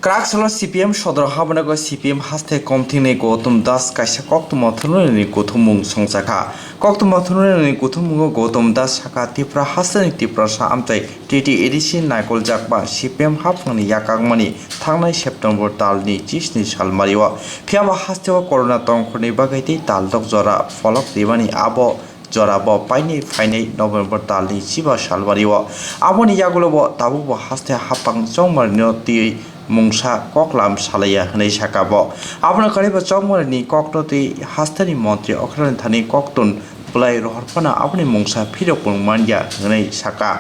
क्राक सालो CPIM सदर habanogo CPIM haste komthingnai Goutam das kaisa Koktwma thumnairogni kuthumung songchakha Koktwma thumnairogni kuthumung Goutam das sakha Tripura hasteni tiprasa amchai TTAADC naikoljakma CPIM haphangni yakkakmani thangnai September talni 27 salmario phiaba hasteo corona tongkhorni bagaiti taldok jora folok debani abo jorabo paini fainai November talni 7 salmario aboni yagulobo tabubo haste haphang chongmari ti mungsa koklam salaya hanai sakabo abona kariba chongmari koknotwi hasteni montri okran thani koktun bulai roharpana aboni mungsa phirokpung manja hanai saka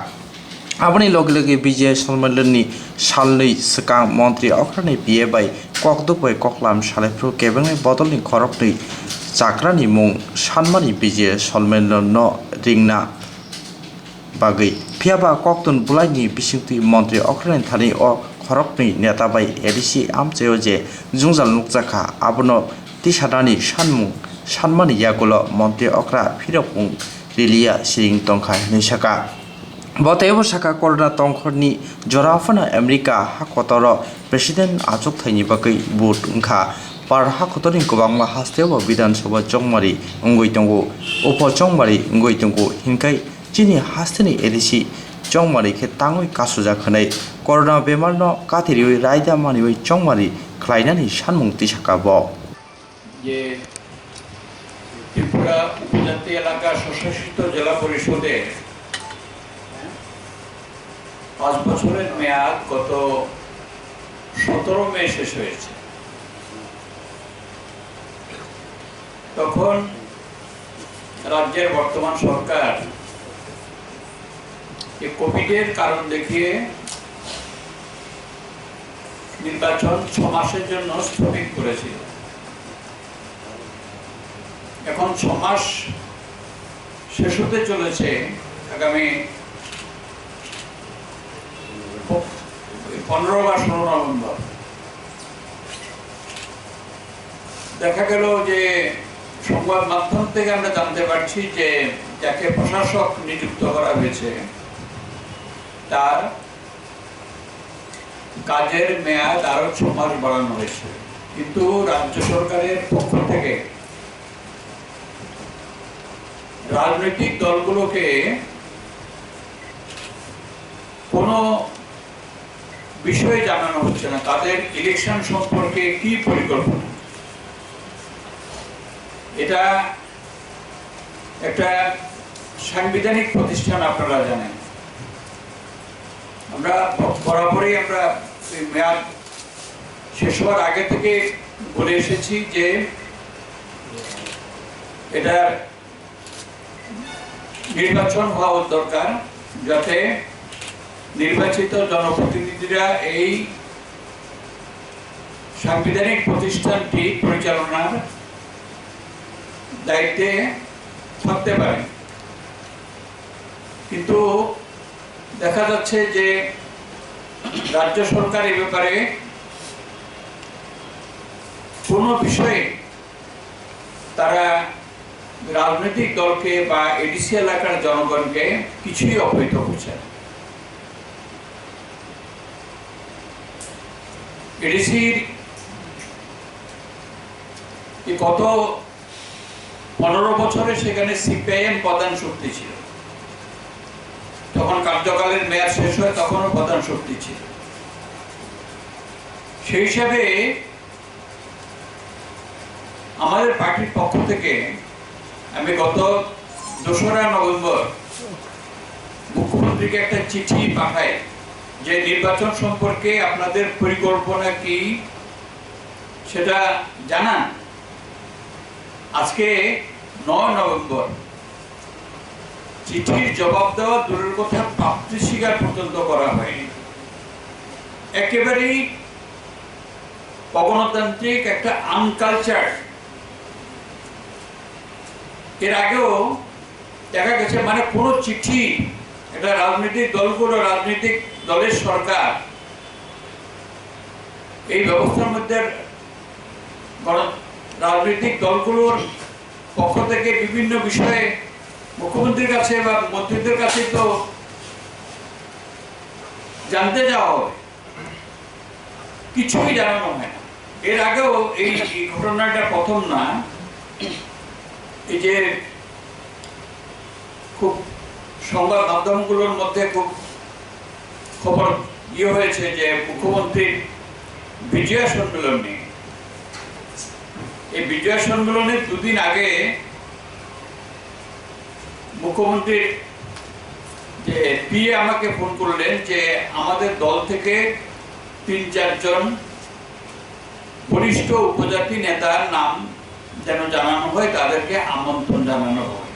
aboni loge bijay salmanlani salnai sakang montri okran biye bai kokdupai koklam salaiphru kebengai bodolni khorokni chakrani mung sanmani bijay salmanlano ringna bagai phiaba koktun bulaini bisingti montri okran thani o Kwrakni Netabai ADC amchai je jungjal songchakha abono tisadani sanmung sanmani yagulo montri okra phirokpung rilia siring tongkha nisaka botebo saka corona tongkhorni jorafana America hakotoro president achuk thaini bagai vote ungkha par hakotoring kobangma hastebo bidan sabha chongmari ungoi tongo upo chongmari ungoi tongo hinkai chini hasteni ADC chongmari ke tangoi kasuja khanai corona bemar no kathirioi raida manioi chongmari khlainani sanmung tisakabo যে ত্রিপুরা উপজাতি এলাকা স্বশাসিত জেলা পরিষদের 5 বছরের মেয়াদ গত 17 মে শেষ হয়েছে। তখন রাজ্যের বর্তমান সরকার এই কোভিডের কারণ দেখিয়ে নির্বাচন 6 মাসের জন্য স্থগিত করেছিল। এখন 6 মাস শেষ হতে চলেছে আগামী 15 বা 16 নভেম্বর। দেখা গেল যে সংবাদ মাধ্যম থেকে আমরা জানতে পারছি যে যাকে প্রশাসক নিযুক্ত করা হয়েছে তার কাজের মেয়াদ আরো 6 মাস বাড়ানো হয়েছে, কিন্তু রাজ্য সরকারের পক্ষ থেকে রাজনৈতিক দলগুলোকে কোনো বিষয়ে জানানো হচ্ছে না তাদের ইলেকশন সম্পর্কে কি পরিকল্পনা। এটা একটা সাংবিধানিক প্রতিষ্ঠান, আপনারা জানেন। আমরা বরাবরই আমরা মেয়াদ শেষ হওয়ার আগে থেকে বলে এসেছি যে এটা নির্বাচন হওয়া দরকার, যাতে নির্বাচিত জনপ্রতিনিধিরা এই সাংবিধানিক প্রতিষ্ঠানটি পরিচালনার দায়িত্বে থাকতে পারে। কিন্তু দেখা যাচ্ছে যে রাজ্য সরকার এই ব্যাপারে কোনো বিষয়ে তারা রাজনৈতিক দলকে বা এডিসি এলাকার জনগণকে কিছুই অবহিত করছে না। এডিসির গত 15 বছরে সেখানে CPIM প্রধান শক্তি ছিল, তখন কার্যকালের মেয়াদ শেষ হয় তখনও প্রধান শক্তি ছিল। সেই হিসাবে আমাদের পার্টির পক্ষ থেকে আমি গত 2রা নভেম্বর মুখ্যমন্ত্রীকে একটা চিঠি পাঠাই যে নির্বাচন সম্পর্কে আপনাদের পরিকল্পনা কি সেটা জানান। আজকে 9 নভেম্বর, চিঠির জবাব দেওয়া দূরের কথা, প্রাপ্তি স্বীকার পর্যন্ত করা হয়নি। একেবারেই অগণতান্ত্রিক একটা আনকালচার। এর আগেও দেখা গেছে মানে কোনো চিঠি একটা রাজনৈতিক দলগুলো, রাজনৈতিক দলের সরকার এই ব্যবস্থার মধ্যে রাজনৈতিক দলগুলোর পক্ষ থেকে বিভিন্ন বিষয়ে মুখ্যমন্ত্রীর কাছে বা মন্ত্রীদের কাছে তো জানতে যাওয়া হবে, কিছুই জানানো হয় না। এর আগেও এই ঘটনাটা প্রথম না। এই যে খুব সংবাদ মাধ্যমগুলোর মধ্যে খুব খবর হয়েছে যে মুখ্যমন্ত্রীর বিজয়া সম্মেলন নিয়ে। এই বিজয়া সম্মেলনের দুদিন আগে মুখ্যমন্ত্রীর যে পিএ আমাকে ফোন করলেন যে আমাদের দল থেকে ৩-৪ জন বরিষ্ঠ উপজাতি নেতার নাম যেন জানানো হয়, তাদেরকে আমন্ত্রণ জানানো হয়।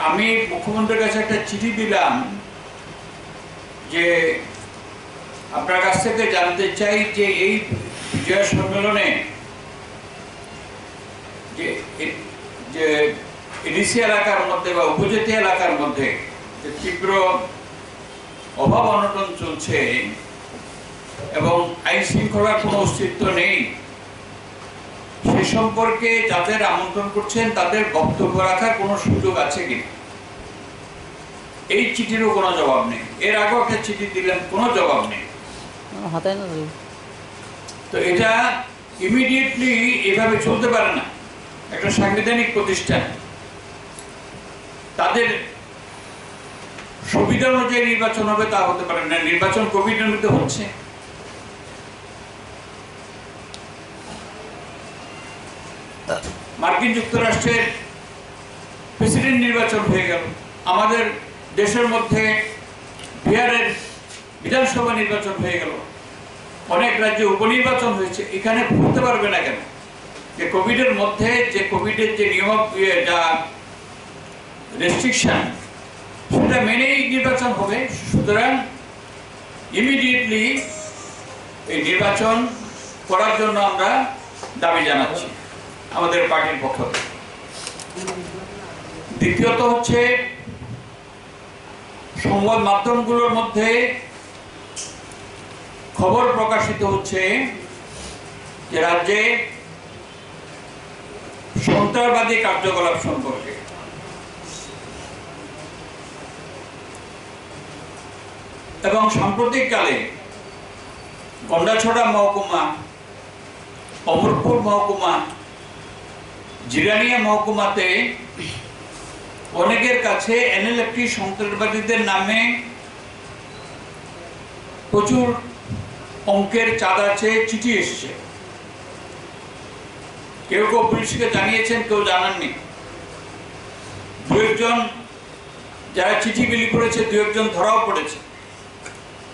আমি মুখ্যমন্ত্রীর কাছে একটা চিঠি দিলাম যে আপনার কাছ থেকে জানতে চাই যে এই বিজয় সম্মেলনে যে এডিসি এলাকার মধ্যে বা উপজাতি এলাকার মধ্যে যে তীব্র অভাব অনটন চলছে এবং আইন শৃঙ্খলার কোনো অস্তিত্ব নেই, সে সম্পর্কে যাদের আমন্ত্রণ করছেন তাদের বক্তব্য রাখার কোনো সুযোগ আছে কিনা। এই চিঠিরও কোনো জবাব নেই। এর আগেও একটা চিঠি দিলেন, কোনো জবাব নেই। তো এটা ইমিডিয়েটলি এভাবে চলতে পারে না। একটা সাংবিধানিক প্রতিষ্ঠান, তাদের সুবিধা অনুযায়ী নির্বাচন হবে তা হতে পারে না। নির্বাচন কোভিডের মধ্যে হচ্ছে। মার্কিন যুক্তরাষ্ট্রের প্রেসিডেন্ট নির্বাচন হয়ে গেল, আমাদের দেশের মধ্যে বিহারের বিধানসভা নির্বাচন হয়ে গেল, অনেক রাজ্যে উপনির্বাচন হয়েছে। এখানে বলতে পারবে না কেন যে কোভিডের মধ্যে যে কোভিডের যে নিয়ম যা রেস্ট্রিকশন সেটা মেনেই নির্বাচন হবে। সুতরাং ইমিডিয়েটলি এই নির্বাচন করার জন্য আমরা দাবি জানাচ্ছি আমাদের পার্টির পক্ষ থেকে। দ্বিতীয়ত হচ্ছে সংবাদ মাধ্যমগুলোর মধ্যে খবর প্রকাশিত হচ্ছে যে রাজ্যে সন্ত্রাসবাদী কার্যকলাপ সম্পর্কে। এবং সাম্প্রতিককালে গন্ডাছড়া মহকুমা, অমরপুর মহকুমা, জিরানিয়া মহকুমাতে অনেকের কাছে এনএলএফটি সন্ত্রাসবাদীদের নামে প্রচুর অঙ্কের চাঁদা চেয়ে চিঠি এসছে। কেউ কেউ পুলিশকে জানিয়েছেন, কেউ জানাননি। দু একজন যারা চিঠি বিলি করেছে, দু একজন ধরাও পড়েছে,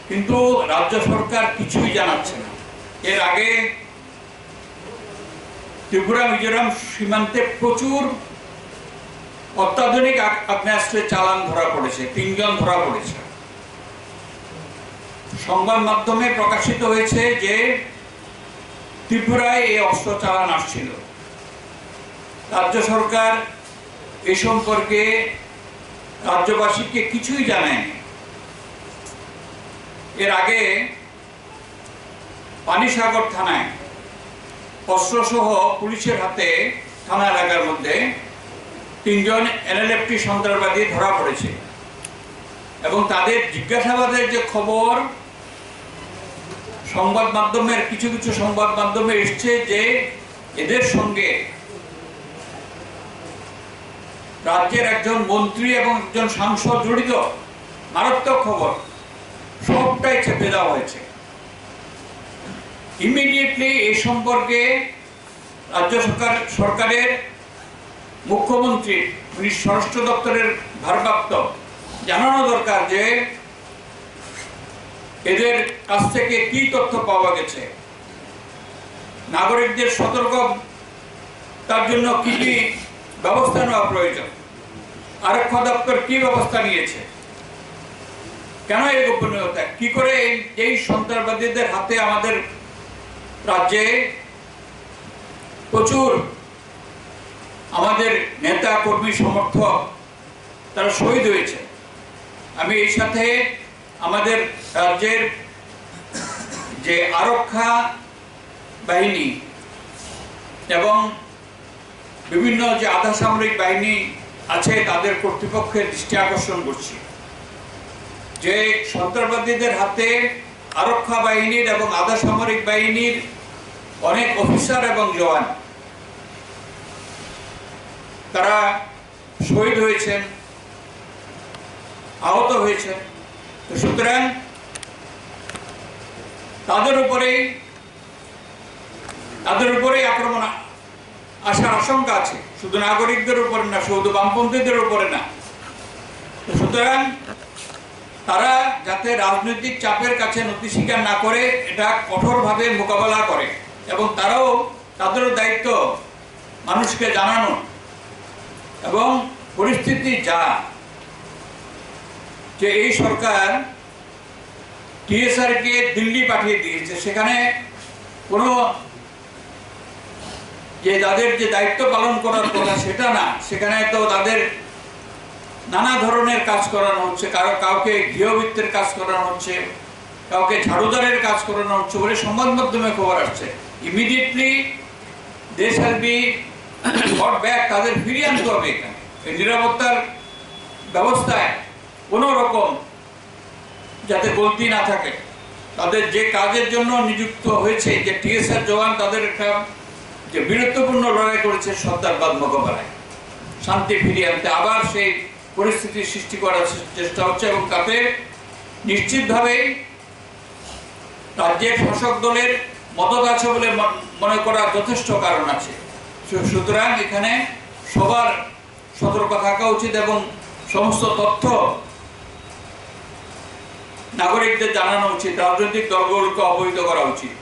কিন্তু রাজ্য সরকার কিছুই জানাচ্ছে না। এর আগে ত্রিপুরা মিজোরাম সীমান্তে প্রচুর অত্যাধুনিক আগ্নেয়াস্ত্রের চালান ধরা পড়েছে, 3 জন ধরা পড়েছে। সংবাদ মাধ্যমে প্রকাশিত হয়েছে যে ত্রিপুরায় এই অস্ত্র চালান আসছিল। রাজ্য সরকার এ সম্পর্কে রাজ্যবাসীকে কিছুই জানায়নি। এর আগে পানিসাগর থানায় অস্ত্রসহ পুলিশের হাতে থানা এলাকার মধ্যে 3 জন এনএলএফটি সন্ত্রাসবাদী ধরা পড়েছে এবং তাদের জিজ্ঞাসাবাদের যে খবর সংবাদ মাধ্যমের কিছু কিছু সংবাদ মাধ্যমে এসছে যে এদের সঙ্গে রাজ্যের একজন মন্ত্রী এবং একজন সাংসদ জড়িত। মারাত্মক খবর, সবটাই চেপে দেওয়া হয়েছে। ইমিডিয়েটলি এই সম্পর্কে রাজ্য সরকারের মুখ্যমন্ত্রী, স্বরাষ্ট্র দপ্তরের ভারপ্রাপ্ত জানানো দরকার যে এদের কাছ থেকে কি তথ্য পাওয়া গেছে, নাগরিকদের সতর্ক তার জন্য কি কি ব্যবস্থা নেওয়া প্রয়োজন, আরক্ষা দপ্তর কি ব্যবস্থা নিয়েছে, কেন এই গোপনীয়তা, কি করে এই সন্ত্রাসবাদীদের হাতে আমাদের রাজ্যে প্রচুর আমাদের নেতা কর্মী সমর্থক তারা শহীদ হয়েছে। আমি এই সাথে আমাদের রাজ্যের যে আরক্ষা বাহিনী এবং বিভিন্ন যে আধা সামরিক বাহিনী আছে তাদের কর্তৃপক্ষের দৃষ্টি আকর্ষণ করছি যে সন্ত্রাসবাদীদের হাতে আরক্ষা বাহিনীর এবং আধা সামরিক বাহিনীর অনেক অফিসার এবং জওয়ান তারা শহীদ হয়েছেন, আহত হয়েছেন। তো সুতরাং তাদের উপরেই আক্রমণ আসার আশঙ্কা আছে, শুধু নাগরিকদের উপরে না, শুধু বামপন্থীদের উপরে না। তো সুতরাং তারা যাতে রাজনৈতিক চাপের কাছে নতি স্বীকার না করে এটা কঠোরভাবে মোকাবেলা করে, এবং তাদেরও দায়িত্ব মানুষকে জানানো। এবং পরিস্থিতি যা, যে এই সরকার টিএসআর কে দিল্লি পাঠিয়ে দিয়েছে, সেখানে কোনো যে তাদের যে দায়িত্ব পালন করার কথা সেটা না, সেখানে তো তাদের নানা ধরনের কাজ করানো হচ্ছে, কাউকে গৃহবৃত্তের কাজ করানো হচ্ছে, কাউকে ঝাড়ুদারের কাজ করানো হচ্ছে বলে সংবাদ মাধ্যমে খবর আসছে। Immediately they shall be brought back, তাদের ফিরিয়ে আনতে হবে। এখানে এই নিরাপত্তার ব্যবস্থায় কোনো রকম যাতে গলতি না থাকে। তাদের যে কাজের জন্য নিযুক্ত হয়েছে, যে টিএসআর জওয়ান, তাদের একটা যে বীরত্বপূর্ণ লড়াই করেছে সর্দারবাদ মোকাবেলায়, শান্তি ফিরিয়ে আনতে আবার সেই পরিস্থিতির সৃষ্টি করার চেষ্টা হচ্ছে, এবং তাতে নিশ্চিতভাবেই রাজ্যের শাসক দলের মদত আছে বলে মনে করার যথেষ্ট কারণ আছে। সুতরাং এখানে সবার সতর্ক থাকা উচিত এবং সমস্ত তথ্য নাগরিকদের জানানো উচিত, রাজনৈতিক দলগুলোকে অবহিত করা উচিত।